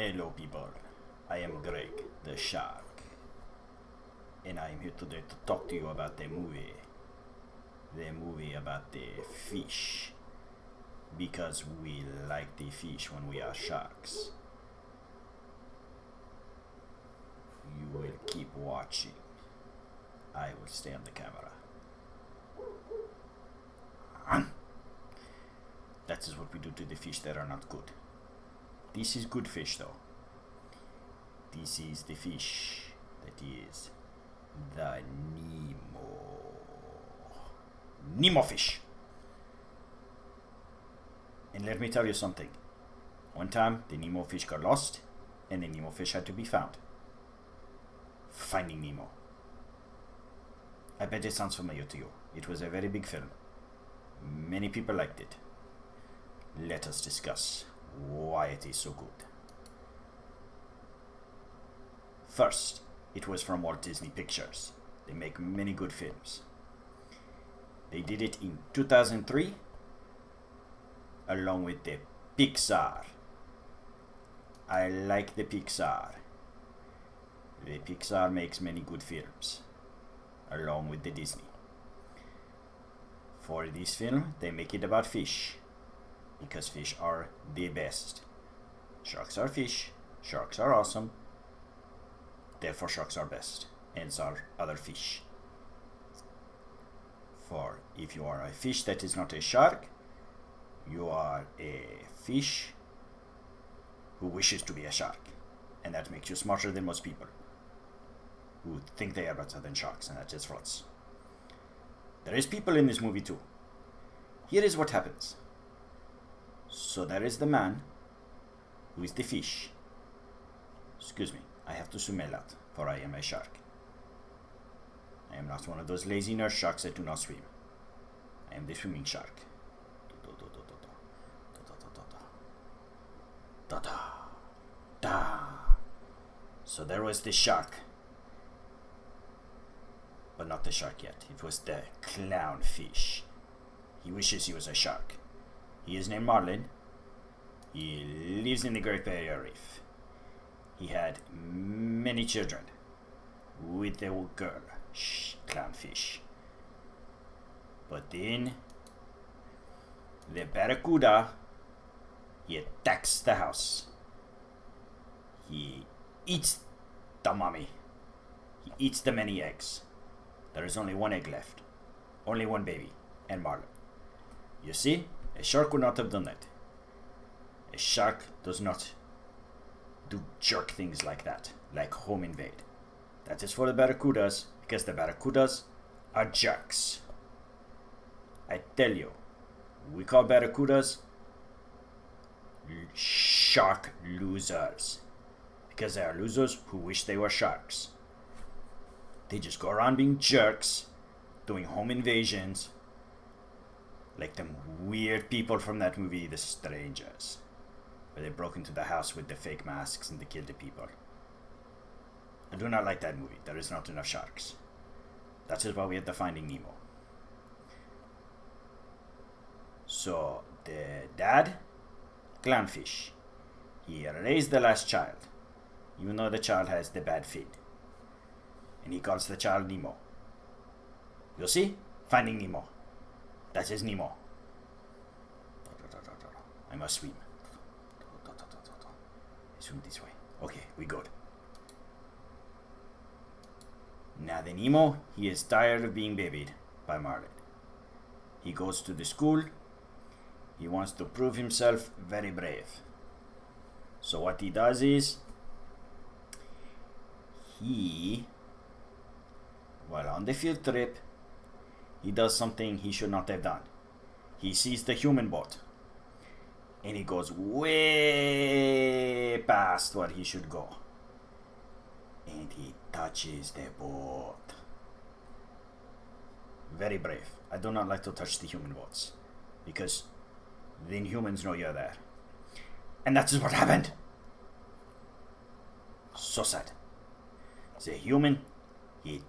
Hello people, I am Greg, the shark, and I am here today to talk to you about the movie about the fish, because we like the fish when we are sharks. You will keep watching. I will stay on the camera. That is what we do to the fish that are not good. This is good fish though. This is the fish that is the Nemo fish. And let me tell you something. One time the Nemo fish got lost and the Nemo fish had to be found. Finding Nemo. I bet it sounds familiar to you. It was a very big film. Many people liked it. Let us discuss why it is so good. First, it was from Walt Disney Pictures. They make many good films. They did it in 2003 along with the Pixar. I like the Pixar. The Pixar makes many good films along with the Disney. For this film, they make it about fish, because fish are the best. Sharks are fish, sharks are awesome, therefore sharks are best, and so are other fish. For if you are a fish that is not a shark, you are a fish who wishes to be a shark, and that makes you smarter than most people who think they are better than sharks, and that is false. There is people in this movie too. Here is what happens. So there is the man who is the fish. Excuse me, I have to swim a lot, for I am a shark. I am not one of those lazy nurse sharks that do not swim. I am the swimming shark. So there was the shark. But not the shark yet. It was the clownfish. He wishes he was a shark. He is named Marlin. He lives in the Great Barrier Reef. He had many children with the girl, clownfish. But then the barracuda, he attacks the house. He eats the mommy. He eats the many eggs. There is only one egg left. Only one baby. And Marlin. You see? A shark would not have done that. A shark does not do jerk things like that. Like home invade. That is for the barracudas. Because the barracudas are jerks. I tell you. We call barracudas shark losers. Because they are losers who wish they were sharks. They just go around being jerks, doing home invasions, like them weird people from that movie, The Strangers, where they broke into the house with the fake masks and they killed the people. I do not like that movie. There is not enough sharks. That is why we had the Finding Nemo. So, the dad, clownfish, he raised the last child, even though the child has the bad fin. And he calls the child Nemo. You see? Finding Nemo. That is Nemo. I must swim. Swim this way. Okay, we good. Now the Nemo, he is tired of being babied by Marlin. He goes to the school. He wants to prove himself very brave. So what he does is, while on the field trip, he does something he should not have done. He sees the human boat. And he goes way past where he should go. And he touches the boat. Very brave. I do not like to touch the human boats. Because then humans know you're there. And that is what happened. So sad. The human, he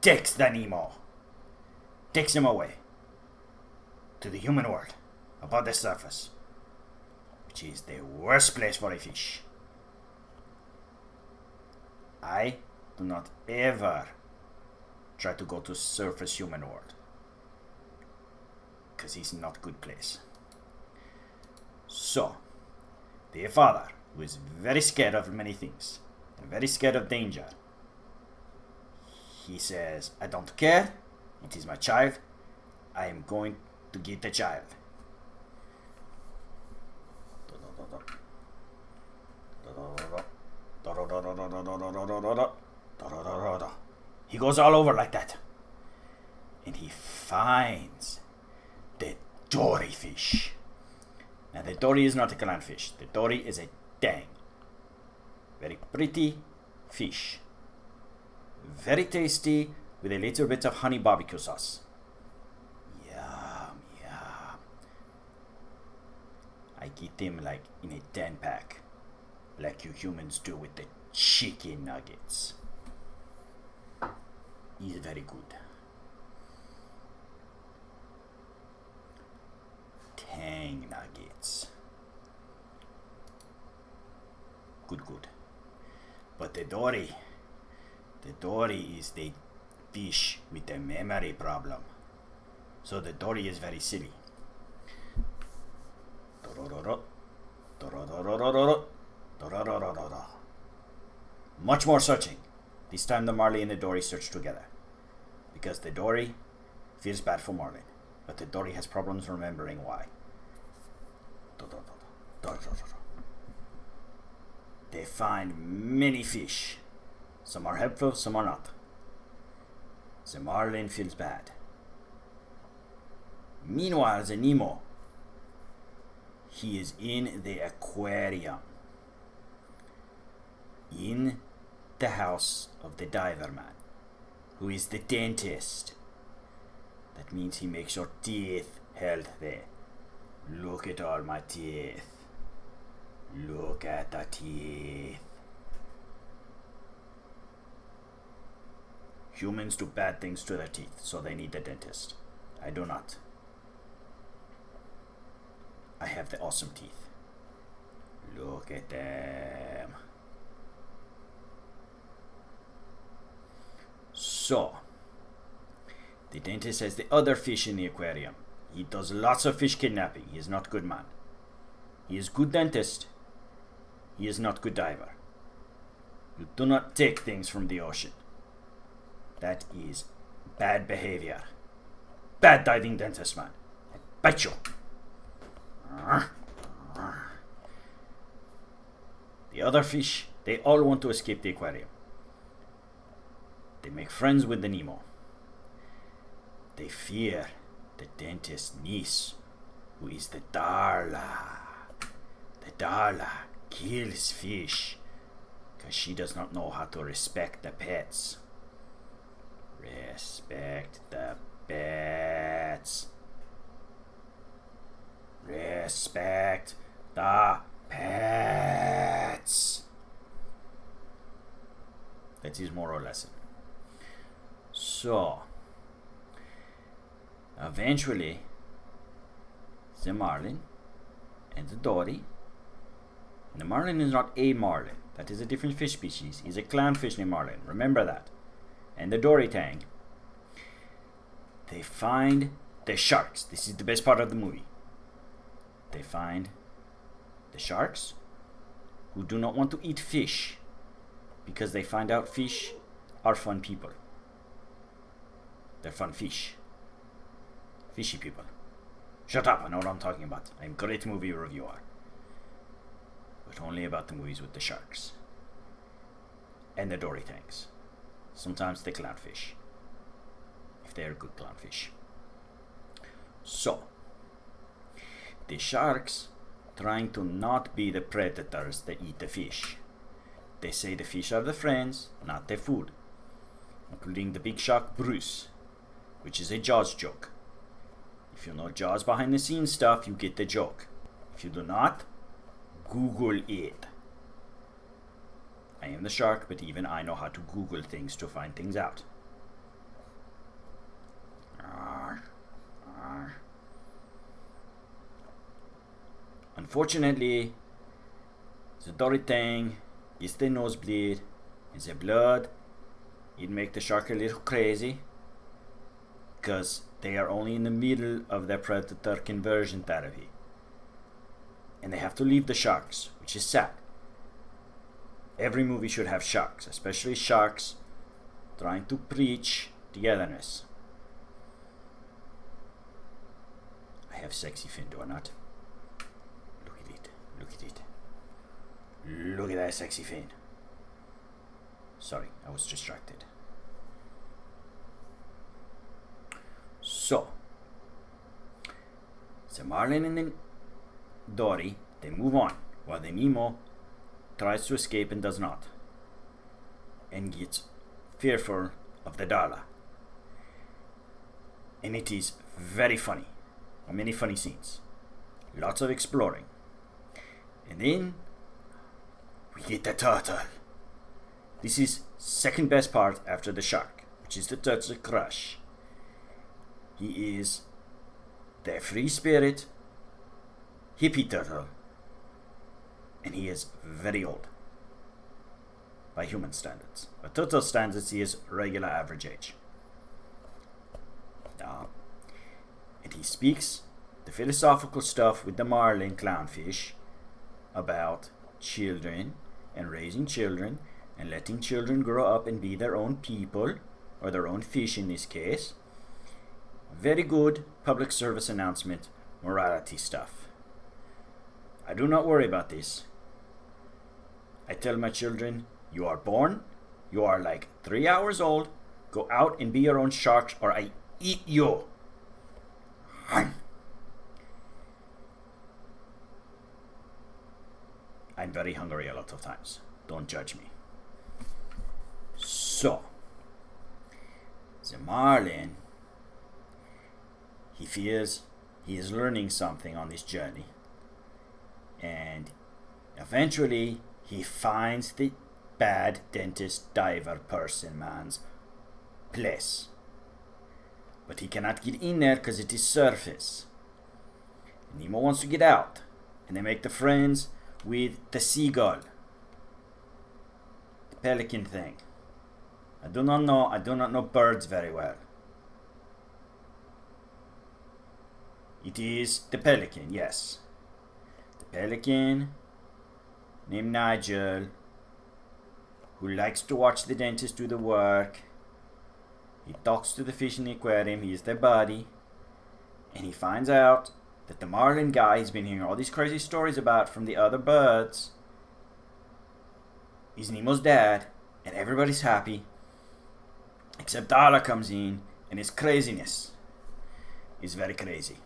takes the Nemo. Takes him away. To the human world. Above the surface. Which is the worst place for a fish. I do not ever try to go to surface human world. Because it's not a good place. So, the father, who is very scared of many things, and very scared of danger, he says, I don't care, it is my child, I am going to get the child. He goes all over like that. And he finds the dory fish. Now the dory is not a clownfish. The dory is a dang. Very pretty fish. Very tasty with a little bit of honey barbecue sauce. Yum, yum. I get them like in a 10-pack. Like you humans do with the chicken nuggets. It's very good. Tang nuggets. Good. But the dory is the fish with the memory problem. So the dory is very silly. Much more searching. This time the Marley and the dory search together. Because the dory feels bad for Marlin. But the dory has problems remembering why. They find many fish. Some are helpful, some are not. The Marlin feels bad. Meanwhile, the Nemo, he is in the aquarium. In the house of the diver man, who is the dentist. That means he makes your teeth healthy. Look at all my teeth. Look at the teeth. Humans do bad things to their teeth, so they need a dentist. I do not. I have the awesome teeth. Look at them. So, the dentist has the other fish in the aquarium. He does lots of fish kidnapping. He is not a good man. He is good dentist. He is not good diver. You do not take things from the ocean. That is bad behavior. Bad diving dentist, man. I bite you. The other fish, they all want to escape the aquarium. They make friends with the Nemo. They fear the dentist's niece, who is the Darla. The Darla kills fish because she does not know how to respect the pets. Respect the pets. Respect the pets. That is moral lesson. So, eventually, the marlin and the dory, and the marlin is not a marlin, that is a different fish species. He's a clownfish named marlin, remember that. And the dory tang, they find the sharks. This is the best part of the movie. They find the sharks who do not want to eat fish because they find out fish are fun people. They're fun fish. Fishy people. Shut up, I know what I'm talking about. I'm a great movie reviewer. But only about the movies with the sharks. And the dory tanks. Sometimes the clownfish. If they're good clownfish. So, the sharks trying to not be the predators that eat the fish. They say the fish are the friends, not the food. Including the big shark Bruce, which is a Jaws joke. If you know Jaws behind the scenes stuff, you get the joke. If you do not, Google it. I am the shark, but even I know how to Google things to find things out. Unfortunately, the dory tang gets the nosebleed And the blood, it make the shark a little crazy, because they are only in the middle of their predator conversion therapy. And they have to leave the sharks, which is sad. Every movie should have sharks, especially sharks trying to preach togetherness. I have sexy fin, do I not? Look at it, look at it. Look at that sexy fin. Sorry, I was distracted. So, Marlin and then Dory, they move on, while the Nemo tries to escape and does not, and gets fearful of the Darla. And it is very funny. Many funny scenes. Lots of exploring. And then we get the turtle. This is second best part after the shark, which is the turtle crush. He is the free spirit hippie turtle, and he is very old by human standards. By turtle standards, he is regular average age. And he speaks the philosophical stuff with the marlin clownfish about children and raising children and letting children grow up and be their own people, or their own fish in this case. Very good public service announcement, morality stuff. I do not worry about this. I tell my children, you are born, you are like 3 hours old, go out and be your own shark or I eat you. I'm very hungry a lot of times. Don't judge me. So, the marlin, he feels he is learning something on this journey. And eventually, he finds the bad dentist diver person man's place. But he cannot get in there because it is surface. And Nemo wants to get out. And they make the friends with the seagull. The pelican thing. I do not know birds very well. It is the pelican, yes. The pelican named Nigel, who likes to watch the dentist do the work. He talks to the fish in the aquarium, he is their buddy, and he finds out that the marlin guy he's been hearing all these crazy stories about from the other birds is Nemo's dad, and everybody's happy, except Darla comes in, and his craziness is very crazy.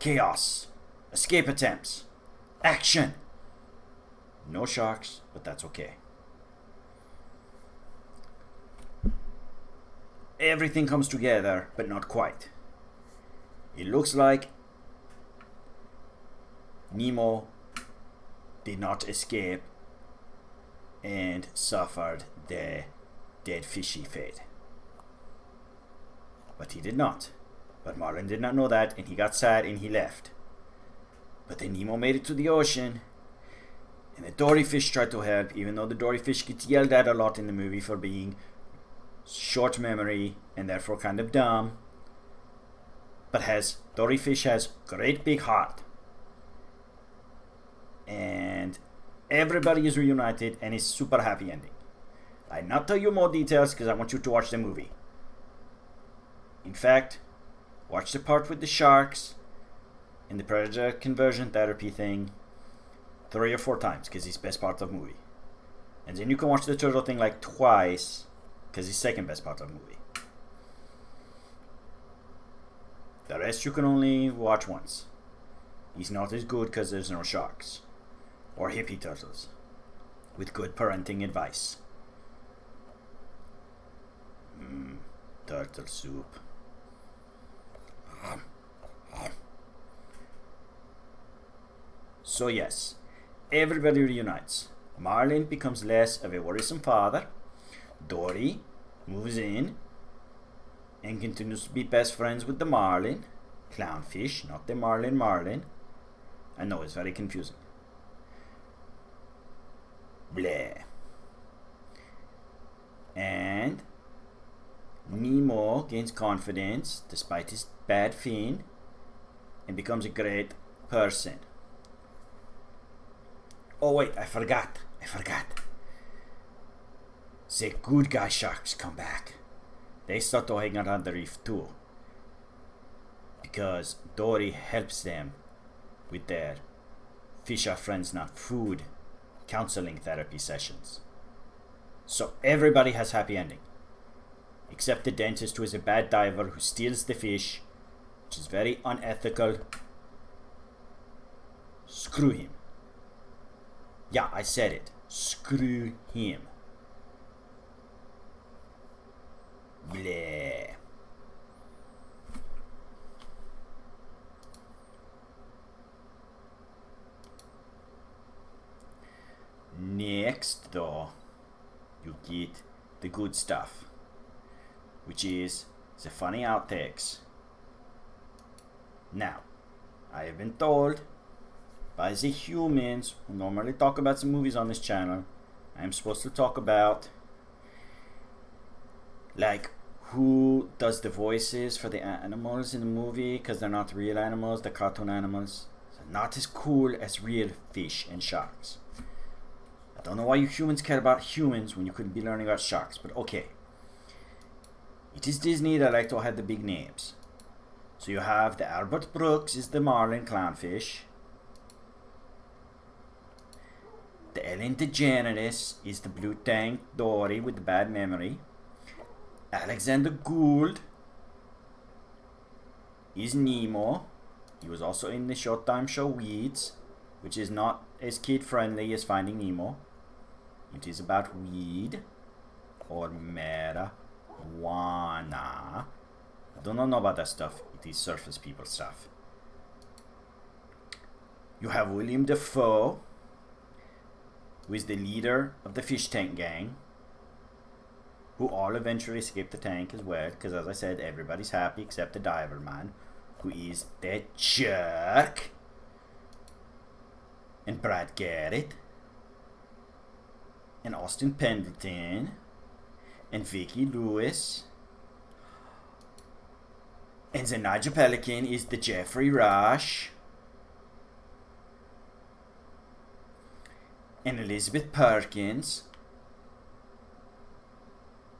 Chaos, escape attempts, action. No sharks, but that's okay. Everything comes together, but not quite. It looks like Nemo did not escape and suffered the dead fishy fate. But he did not. But Marlin did not know that, and he got sad and he left. But then Nemo made it to the ocean, and the dory fish tried to help, even though the dory fish gets yelled at a lot in the movie for being short memory and therefore kind of dumb. But dory fish has great big heart. And everybody is reunited and it's super happy ending. I not tell you more details because I want you to watch the movie. In fact, watch the part with the sharks and the predator conversion therapy thing 3 or 4 times because it's best part of the movie. And then you can watch the turtle thing like twice because it's second best part of the movie. The rest you can only watch once. He's not as good because there's no sharks or hippie turtles with good parenting advice. Turtle soup. So yes, everybody reunites. Marlin becomes less of a worrisome father. Dory moves in and continues to be best friends with the marlin. Clownfish, not the marlin. I know, it's very confusing. Bleh. And Nemo gains confidence despite his bad fin and becomes a great person. Oh wait, I forgot. The good guy sharks come back. They start to hang out on the reef too. Because Dory helps them with their fish are friends not food counseling therapy sessions. So everybody has happy ending. Except the dentist, who is a bad diver who steals the fish, which is very unethical. Screw him. Yeah, I said it. Screw him. Bleh. Next, though, you get the good stuff, which is the funny outtakes. Now, I have been told by the humans who normally talk about the movies on this channel, I am supposed to talk about like who does the voices for the animals in the movie, because they're not real animals, they're cartoon animals. So not as cool as real fish and sharks. I don't know why you humans care about humans when you could be learning about sharks, but okay. It is Disney that like to have the big names. So you have the Albert Brooks is the marlin clownfish. The Ellen DeGeneres is the blue tank Dory with the bad memory. Alexander Gould is Nemo. He was also in the Showtime show Weeds, which is not as kid-friendly as Finding Nemo. It is about weed or marijuana. I don't know about that stuff. It is surface people stuff. You have William Dafoe, who is the leader of the fish tank gang, who all eventually escape the tank as well, because as I said, everybody's happy except the diver man, who is the jerk. And Brad Garrett, and Austin Pendleton, and Vicki Lewis, and the Nigel Pelican is the Jeffrey Rush, and Elizabeth Perkins,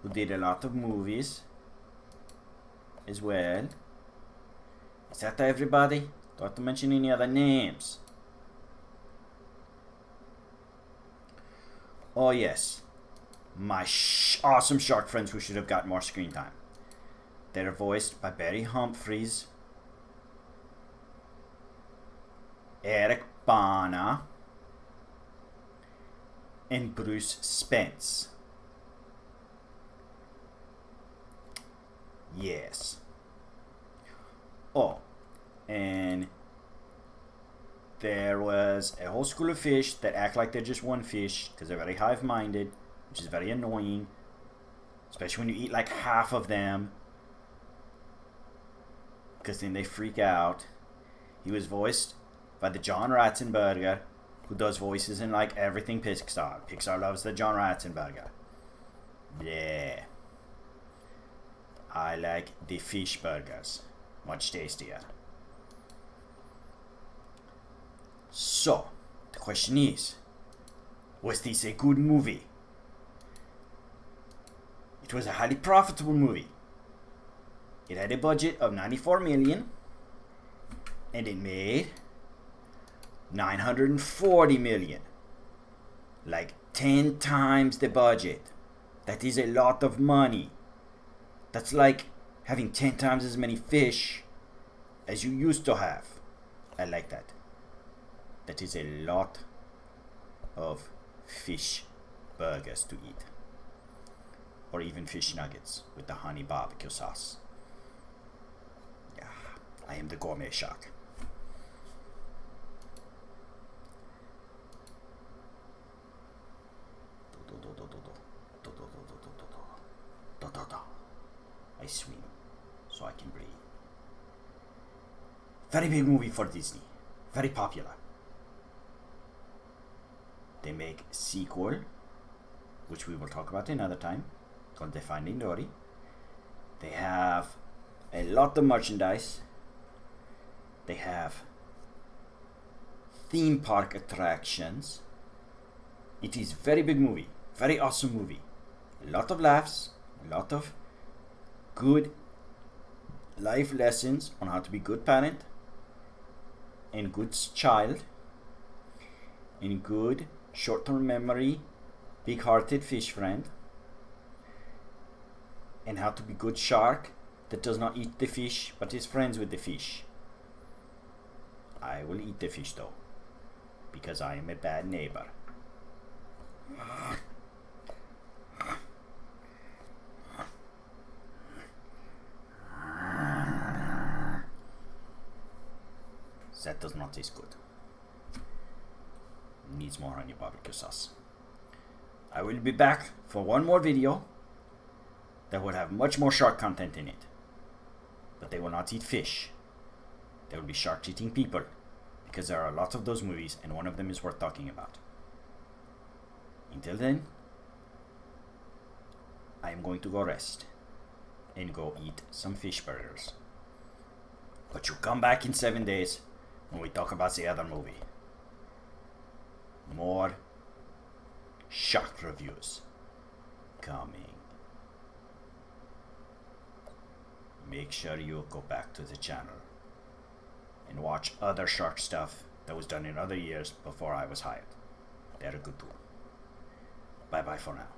who did a lot of movies as well. Is that everybody? Don't have to mention any other names. Oh yes, my awesome shark friends who should have got more screen time. They're voiced by Barry Humphries, Eric Bana, and Bruce Spence. Yes. Oh, and there was a whole school of fish that act like they're just one fish because they're very hive-minded, which is very annoying, especially when you eat like half of them, because then they freak out. He was voiced by the John Ratzenberger, who does voices in like everything Pixar. Pixar loves the John Ratzenberger. Yeah. I like the fish burgers. Much tastier. So, the question is, was this a good movie? It was a highly profitable movie. It had a budget of $94 million, and it made $940 million. Like 10 times the budget. That is a lot of money. That's like having 10 times as many fish as you used to have. I like that. That is a lot of fish burgers to eat. Or even fish nuggets with the honey barbecue sauce. Yeah, I am the gourmet shark. I swim so I can breathe. Very big movie for Disney. Very popular. They make sequel, which we will talk about another time, called The Finding Dory. They have a lot of merchandise. They have theme park attractions. It is very big movie, very awesome movie. A lot of laughs, a lot of good life lessons on how to be good parent and good child and good short-term memory, big-hearted fish friend, and how to be good shark that does not eat the fish but is friends with the fish. I will eat the fish though, because I am a bad neighbor. That does not taste good. Needs more honey barbecue sauce. I will be back for one more video that will have much more shark content in it. But they will not eat fish. There will be sharks eating people, because there are lots of those movies and one of them is worth talking about. Until then, I am going to go rest and go eat some fish burgers. But you come back in 7 days when we talk about the other movie. More shark reviews coming. Make sure you go back to the channel and watch other shark stuff that was done in other years before I was hired. They're good too. Bye bye for now.